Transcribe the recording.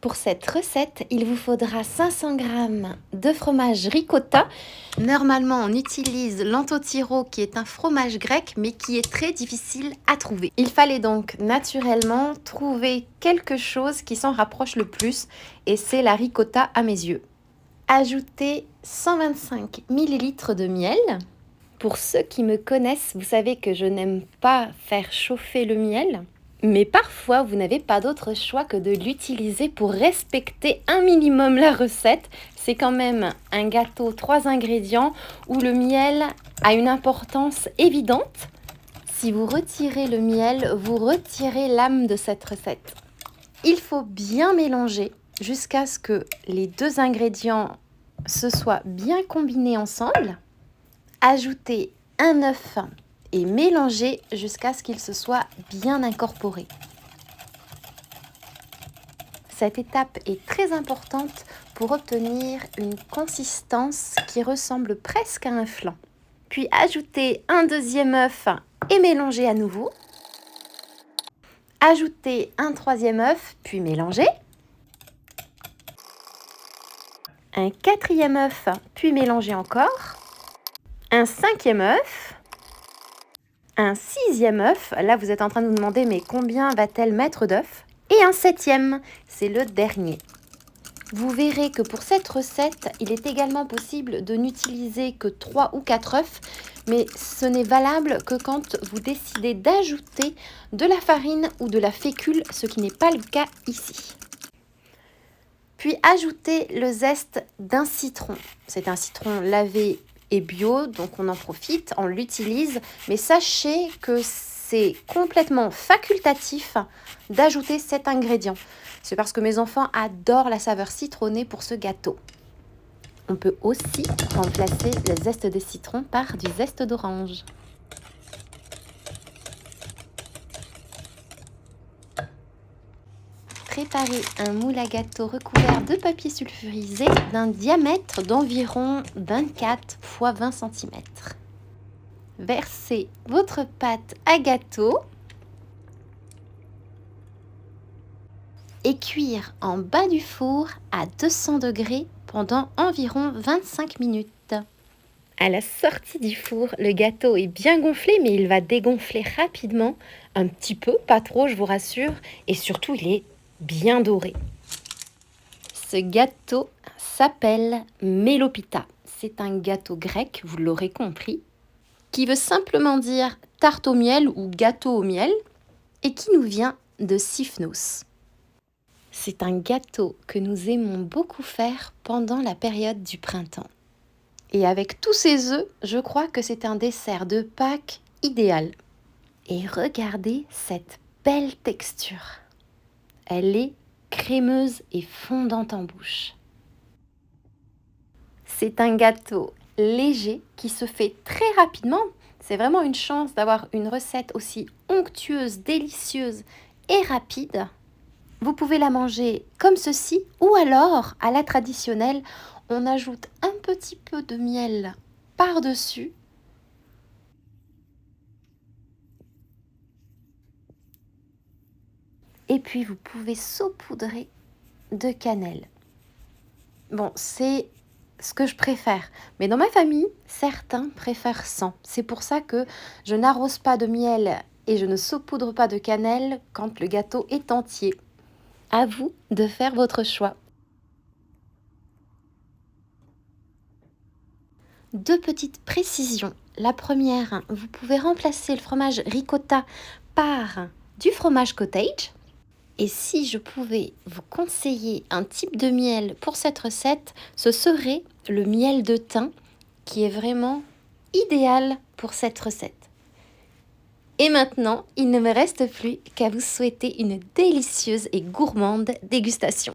Pour cette recette, il vous faudra 500 g de fromage ricotta. Normalement, on utilise l'Antotiro qui est un fromage grec mais qui est très difficile à trouver. Il fallait donc naturellement trouver quelque chose qui s'en rapproche le plus et c'est la ricotta à mes yeux. Ajoutez 125 ml de miel. Pour ceux qui me connaissent, vous savez que je n'aime pas faire chauffer le miel. Mais parfois, vous n'avez pas d'autre choix que de l'utiliser pour respecter un minimum la recette. C'est quand même un gâteau 3 ingrédients où le miel a une importance évidente. Si vous retirez le miel, vous retirez l'âme de cette recette. Il faut bien mélanger jusqu'à ce que les deux ingrédients se soient bien combinés ensemble. Ajoutez un œuf et mélanger jusqu'à ce qu'il se soit bien incorporé. Cette étape est très importante pour obtenir une consistance qui ressemble presque à un flan. Puis ajoutez un deuxième œuf et mélangez à nouveau. Ajoutez un troisième œuf, puis mélangez. Un quatrième œuf, puis mélangez encore. Un cinquième œuf. Un sixième œuf, là vous êtes en train de vous demander mais combien va-t-elle mettre d'œufs? Et un septième, c'est le dernier. Vous verrez que pour cette recette, il est également possible de n'utiliser que 3 ou 4 œufs, mais ce n'est valable que quand vous décidez d'ajouter de la farine ou de la fécule, ce qui n'est pas le cas ici. Puis ajoutez le zeste d'un citron. C'est un citron lavé et bio, donc on en profite, on l'utilise, mais sachez que c'est complètement facultatif d'ajouter cet ingrédient. C'est parce que mes enfants adorent la saveur citronnée pour ce gâteau. On peut aussi remplacer le zeste de citron par du zeste d'orange. Préparez un moule à gâteau recouvert de papier sulfurisé d'un diamètre d'environ 24 x 20 cm. Versez votre pâte à gâteau et cuire en bas du four à 200 degrés pendant environ 25 minutes. À la sortie du four, le gâteau est bien gonflé, mais il va dégonfler rapidement, un petit peu, pas trop, je vous rassure, et surtout il est bien doré. Ce gâteau s'appelle Melopita. C'est un gâteau grec, vous l'aurez compris, qui veut simplement dire tarte au miel ou gâteau au miel et qui nous vient de Sifnos. C'est un gâteau que nous aimons beaucoup faire pendant la période du printemps. Et avec tous ces œufs, je crois que c'est un dessert de Pâques idéal. Et regardez cette belle texture. Elle est crémeuse et fondante en bouche. C'est un gâteau léger qui se fait très rapidement. C'est vraiment une chance d'avoir une recette aussi onctueuse, délicieuse et rapide. Vous pouvez la manger comme ceci ou alors, à la traditionnelle, on ajoute un petit peu de miel par-dessus. Et puis, vous pouvez saupoudrer de cannelle. Bon, c'est ce que je préfère. Mais dans ma famille, certains préfèrent sans. C'est pour ça que je n'arrose pas de miel et je ne saupoudre pas de cannelle quand le gâteau est entier. À vous de faire votre choix. Deux petites précisions. La première, vous pouvez remplacer le fromage ricotta par du fromage cottage. Et si je pouvais vous conseiller un type de miel pour cette recette, ce serait le miel de thym qui est vraiment idéal pour cette recette. Et maintenant, il ne me reste plus qu'à vous souhaiter une délicieuse et gourmande dégustation.